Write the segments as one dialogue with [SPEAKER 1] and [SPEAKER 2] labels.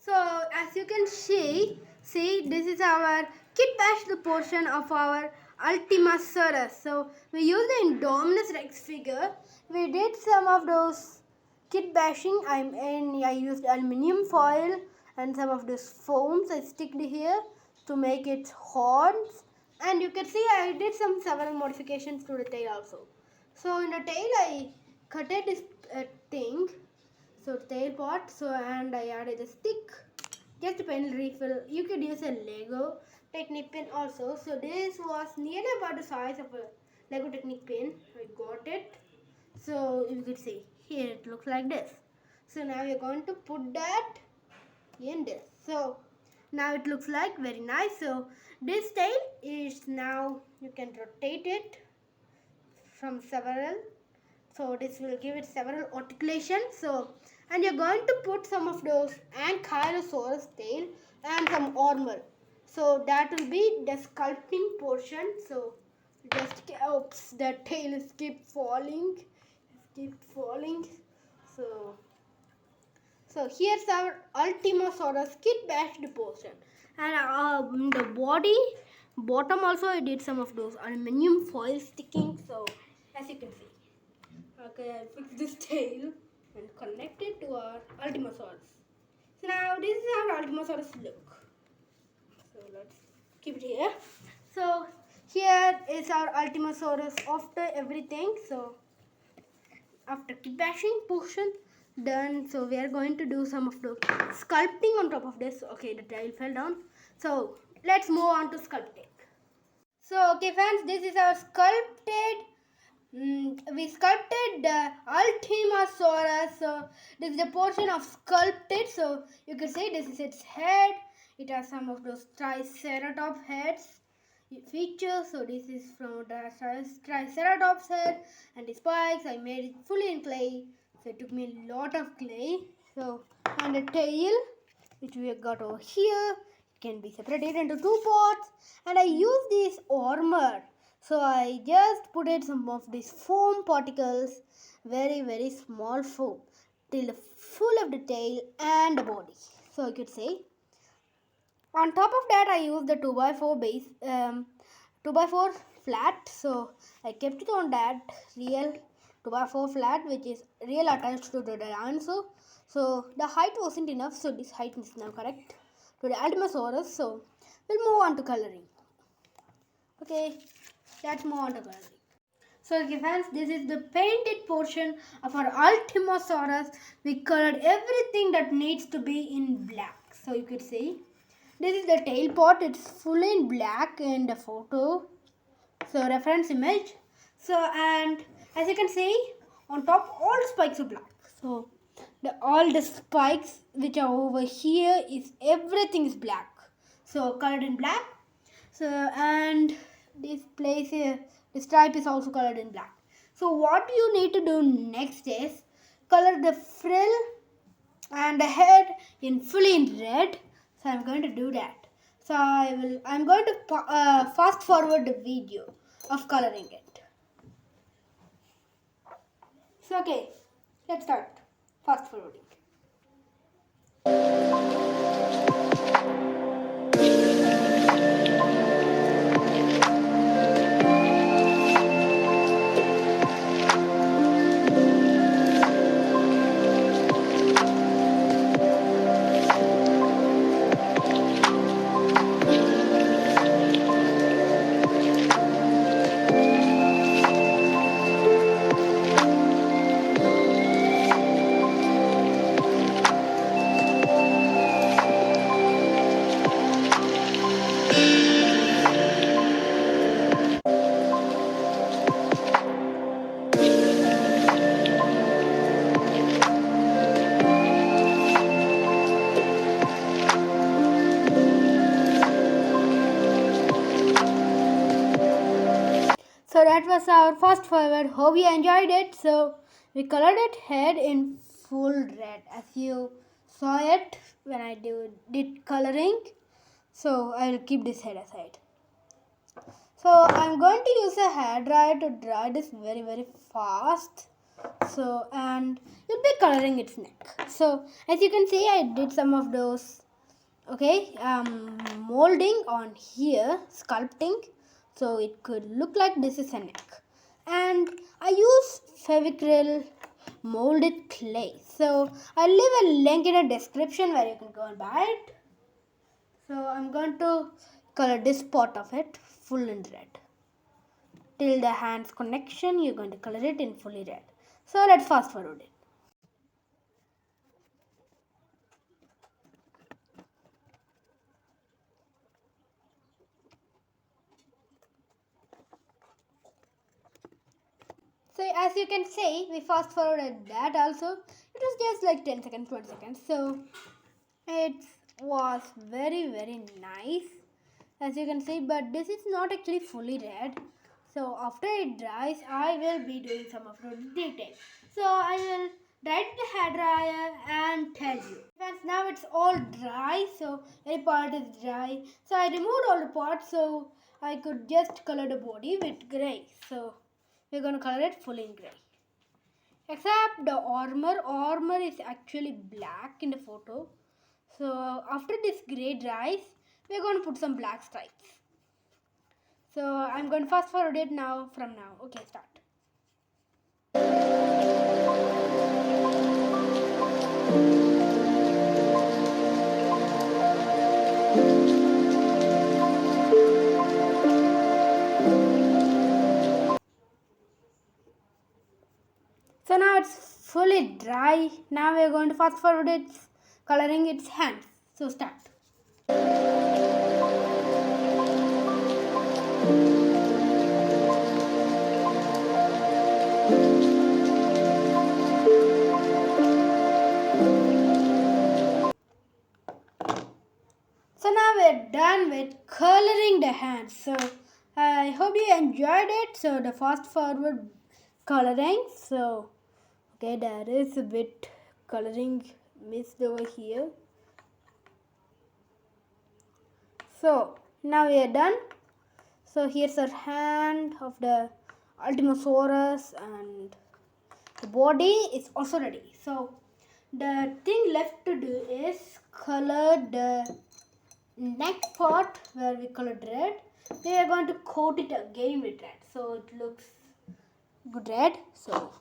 [SPEAKER 1] So as you can see this is our kit bashed portion of our Ultimasaurus. So we used the Indominus Rex figure. We did some of those kit bashing. I used aluminium foil and some of those foams I sticked here to make it horns. And you can see I did some several modifications to the tail also. So in the tail I cutted this thing. So tail part. So and I added a stick, just a pen refill. You could use a Lego Technic pen also. So this was nearly about the size of a Lego Technic pen. I got it. So you could see here it looks like this. So now we're going to put that in this. So now it looks like very nice. So this tail is now you can rotate it from several. So this will give it several articulations. So and you're going to put some of those Ankylosaurus tail and some armor. So that will be the sculpting portion. So just oops, the tail is keep falling. So here's our Ultimasaurus kit bashed portion. And the bottom also I did some of those aluminium foil sticking. So as you can see. Okay, I fixed this tail and connect it to our Ultimasaurus. So now this is our Ultimasaurus look. So let's keep it here. So here is our Ultimasaurus after everything. So after kit bashing portion done, so we are going to do some of the sculpting on top of this. Okay, the tail fell down. So let's move on to sculpting. So okay fans, this is our sculpted. We sculpted the Ultimasaurus. So this is the portion of sculpted. So you can see this is its head. It has some of those triceratops heads features. So this is from the triceratops head, and the spikes I made it fully in clay. So it took me a lot of clay. So and the tail, which we have got over here, can be separated into two parts. And I use this armor. So I just put in some of these foam particles, very small foam, till the full of the tail and the body. So you could say. On top of that, I used the 2x4 base, 2x4 flat. So I kept it on that real 2x4 flat, which is real attached to the dinosaur. So the height wasn't enough, so this height is now correct to the Ultimasaurus. So we'll move on to coloring. Okay, let's move on to coloring. So okay fans, this is the painted portion of our Ultimasaurus. We colored everything that needs to be in black. So you could see this is the tail part. It's fully in black in the photo. So reference image. So and as you can see, on top all spikes are black. So all the spikes which are over here is everything is black. So colored in black. So and this place here, the stripe is also colored in black. So what you need to do next is color the frill and the head in fully in red. So I'm going to do that. So I'm going to fast forward the video of coloring it. So okay, let's start fast forwarding. So that was our fast forward. Hope you enjoyed it. So we colored it head in full red, as you saw it when I did coloring. So I will keep this head aside. So I'm going to use a hair dryer to dry this very fast. So and you'll be coloring its neck. So as you can see, I did some of those molding on here, sculpting, so it could look like this is a neck. And I use Fevicryl molded clay. So I'll leave a link in the description where you can go and buy it. So I'm going to color this part of it full in red. Till the hands connection, you're going to color it in fully red. So let's fast forward it. So as you can see, we fast forwarded that also. It was just like 10 seconds, 20 seconds. So it was very nice, as you can see, but this is not actually fully red. So after it dries, I will be doing some of the details. So I will dry it in the hair dryer and tell you. Friends, now it's all dry, so every part is dry. So I removed all the parts so I could just color the body with grey. So we're going to color it fully in grey. Except the armor is actually black in the photo. So after this grey dries, we're going to put some black stripes. So I'm going to fast forward it now from now. Okay, start. So now it's fully dry. Now we're going to fast forward it, coloring its hands. So start. So now we're done with coloring the hands. So I hope you enjoyed it. So the fast forward coloring. So okay, there is a bit coloring missed over here. So now we are done. So here's our hand of the Ultimasaurus and the body is also ready. So the thing left to do is color the neck part where we colored red. We are going to coat it again with red so it looks good red. So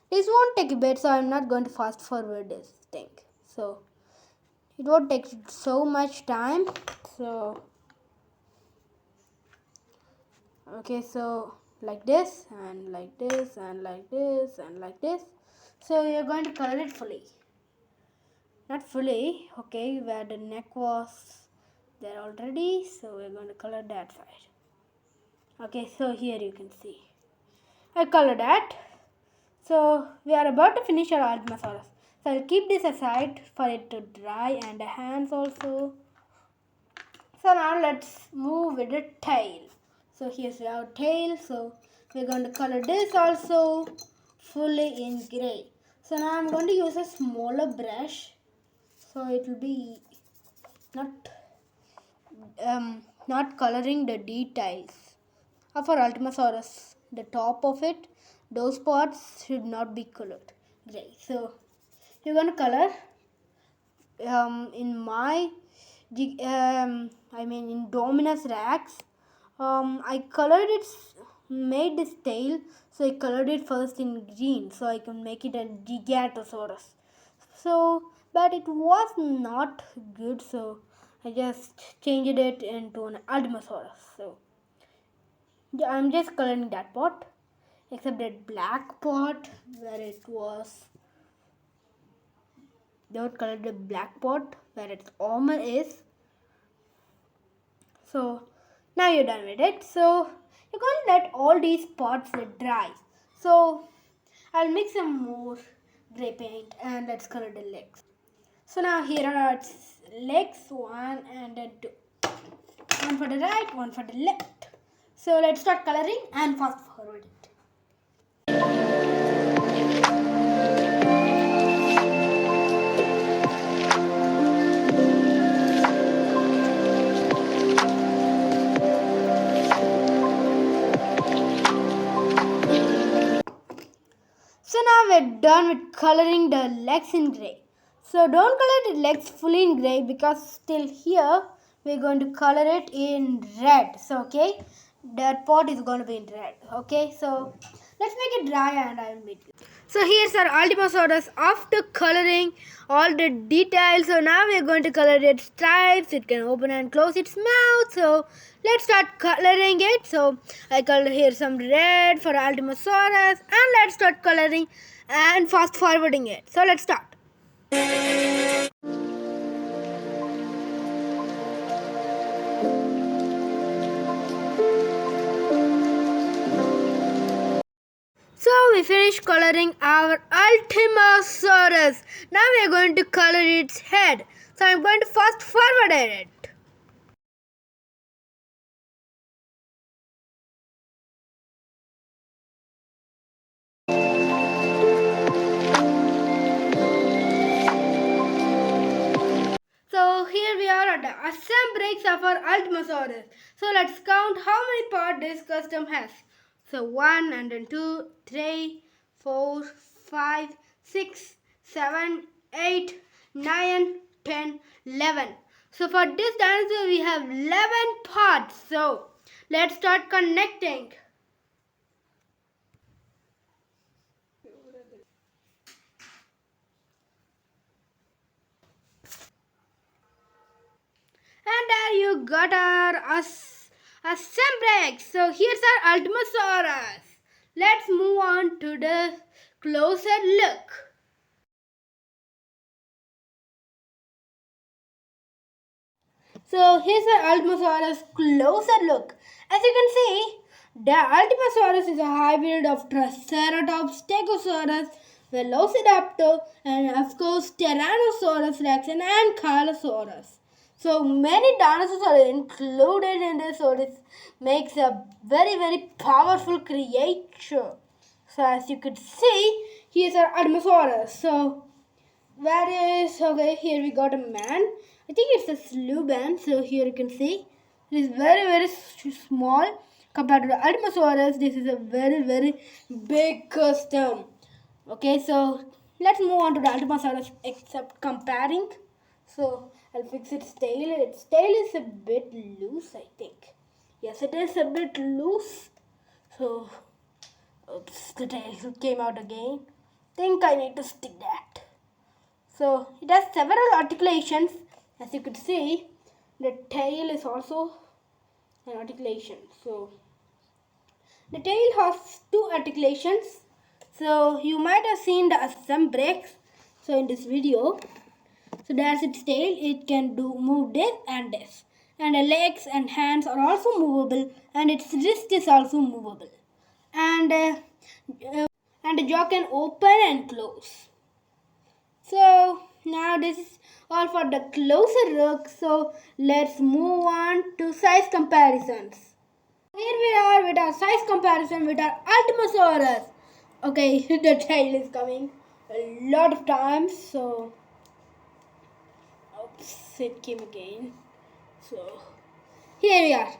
[SPEAKER 1] this won't take a bit, so I'm not going to fast forward this thing. So it won't take so much time. So okay, so like this and like this and like this and like this. So you're going to color it fully. Not fully, okay, where the neck was there already, so we're going to color that side. Okay, so here you can see I colored that. So we are about to finish our Ultimasaurus. So I'll keep this aside for it to dry and the hands also. So now let's move with the tail. So here's our tail. So we're going to color this also fully in grey. So now I'm going to use a smaller brush. So it will be not coloring the details of our Ultimasaurus. The top of it, those parts should not be colored gray. So you're going to color in my in Dominus Rex. I colored it, made this tail, so I colored it first in green so I can make it a Gigantosaurus. So but it was not good, so I just changed it into an Ultimasaurus. So I'm just coloring that part, except that black part where it was. Don't color the black part where its armor is. So now you're done with it. So you're going to let all these parts dry. So I'll mix some more grey paint and let's color the legs. So now here are its legs, 1 and then 2. One for the right, one for the left. So let's start coloring and fast forward it. So now we're done with coloring the legs in gray. So don't color the legs fully in gray because still here we're going to color it in red. So okay, that part is going to be in red. Okay, so let's make it dry and I'll meet you. So here's our Ultimasaurus after coloring all the details. So now we're going to color its stripes. It can open and close its mouth. So let's start coloring it. So I colored here some red for Ultimasaurus, and let's start coloring and fast forwarding it. So let's start. So we finished coloring our Ultimasaurus. Now we are going to color its head. So I'm going to fast forward it. So here we are at the assemblies of our Ultimasaurus. So let's count how many parts this custom has. So 1 and then 2, 3, 4, 5, 6, 7, 8, 9, 10, 11. So for this dinosaur we have 11 parts. So let's start connecting. And there you got our assemblage. So here's our Ultimasaurus. Let's move on to the closer look. So here's our Ultimasaurus closer look. As you can see, the Ultimasaurus is a hybrid of Triceratops, Stegosaurus, Velociraptor, and of course Tyrannosaurus Rex and Ankylosaurus. So many dinosaurs are included in this, so this makes a very powerful creature. So as you could see, here's our Ultimasaurus. So where is, okay, here we got a man. I think it's a sluban. So here you can see it is very small compared to the Ultimasaurus. This is a very big custom. Okay, so let's move on to the Ultimasaurus except comparing. So I'll fix its tail. Its tail is a bit loose, I think. Yes, it is a bit loose. So oops, the tail came out again. Think I need to stick that. So it has several articulations. As you could see, the tail is also an articulation. So the tail has two articulations. So you might have seen the assemblage. So in this video, so there's its tail. It can move this and this. And the legs and hands are also movable, and its wrist is also movable. And the jaw can open and close. So now this is all for the closer look. So let's move on to size comparisons. Here we are with our size comparison with our Ultimasaurus. Okay, the tail is coming a lot of times. So oops, it came again. So here we are.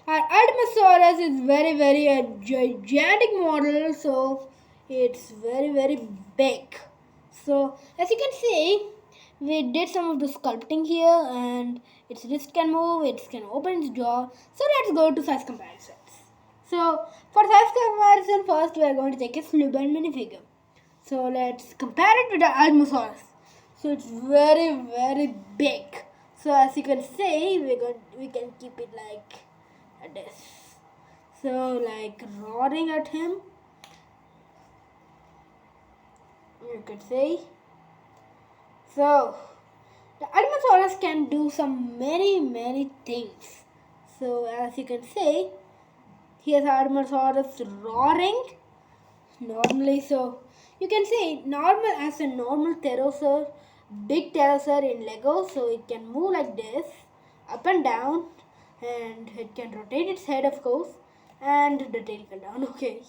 [SPEAKER 1] Our Ultimasaurus is very a gigantic model. So it's very big. So as you can see, we did some of the sculpting here, and its wrist can move, it can open its jaw. So let's go to size comparisons. So for size comparison, first we are going to take a sluban minifigure. So let's compare it with the Ultimasaurus. So it's very big. So as you can see, we can keep it like this. So like roaring at him, you could say. So the Ultimasaurus can do some many things. So as you can see, here's Ultimasaurus roaring normally. So you can see normal as a normal pterosaur, big pterosaur in Lego. So it can move like this, up and down, and it can rotate its head, of course, and the tail can down. Okay,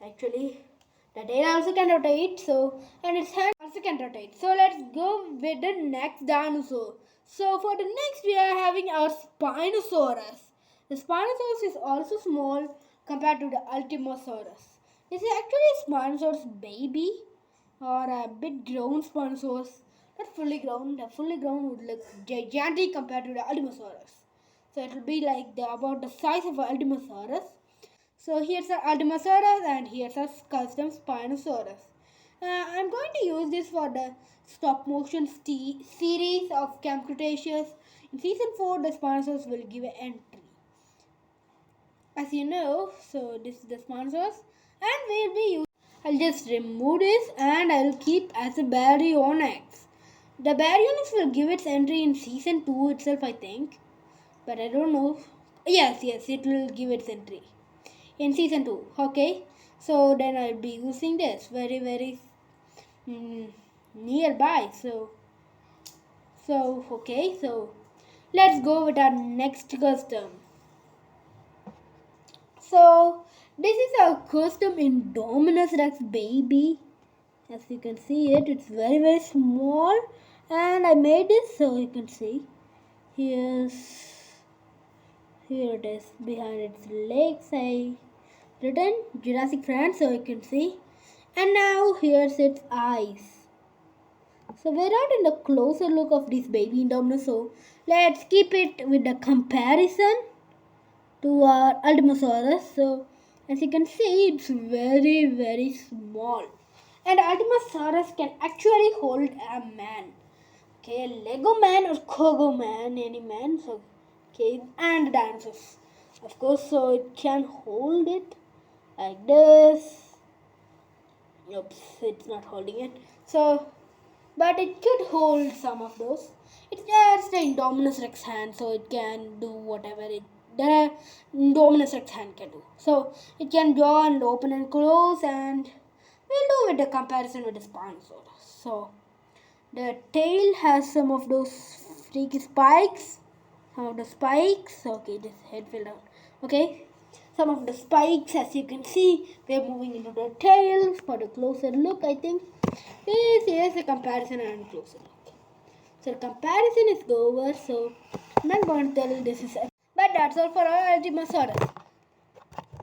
[SPEAKER 1] actually the tail also can rotate, so, and its hand also can rotate. So let's go with the next dinosaur. So for the next we are having our Spinosaurus. The Spinosaurus is also small compared to the Ultimasaurus. This is actually a Spinosaurus baby. or a bit grown Spinosaurus. Not fully grown. The fully grown would look gigantic compared to the Ultimasaurus. So it will be like about the size of an Ultimasaurus. So here's a Ultimasaurus and here's a custom Spinosaurus. I'm going to use this for the stop motion series of Camp Cretaceous. In season 4, the Spinosaurus will give an entry. As you know, so this is the Spinosaurus, and we'll be using. I'll just remove this and I'll keep as a Baryonyx. The Baryonyx will give its entry in season 2 itself, I think, but I don't know. Yes, it will give its entry in season 2. Okay, so then I'll be using this very nearby. So okay, so let's go with our next custom. So this is a custom Indominus Rex baby. As you can see it's very small, and I made this so you can see. Here it is behind its legs. I written Jurassic friend so you can see. And now here's its eyes. So we're out in the closer look of this baby Indominus. So let's keep it with the comparison to our Ultimasaurus. So as you can see, it's very small, and Ultimasaurus can actually hold a man. Okay, a Lego man or Kogo man, any man. So okay, and dinosaurs, of course. So it can hold it like this. Oops, it's not holding it. So, but it could hold some of those. It's just an Indominus Rex hand, so it can do whatever the Indominus Rex hand can do. So it can draw and open and close, and we'll do with the comparison with the Spinosaurus. So the tail has some of those freaky spikes. Okay, this head fell down. Okay, some of the spikes, as you can see, we're moving into the tail for the closer look. I think this is a comparison and closer look. So the comparison is over. So I'm not going to tell this is. But that's all for our Ultimasaurus.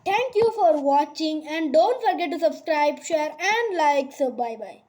[SPEAKER 1] Thank you for watching, and don't forget to subscribe, share and like. So bye bye.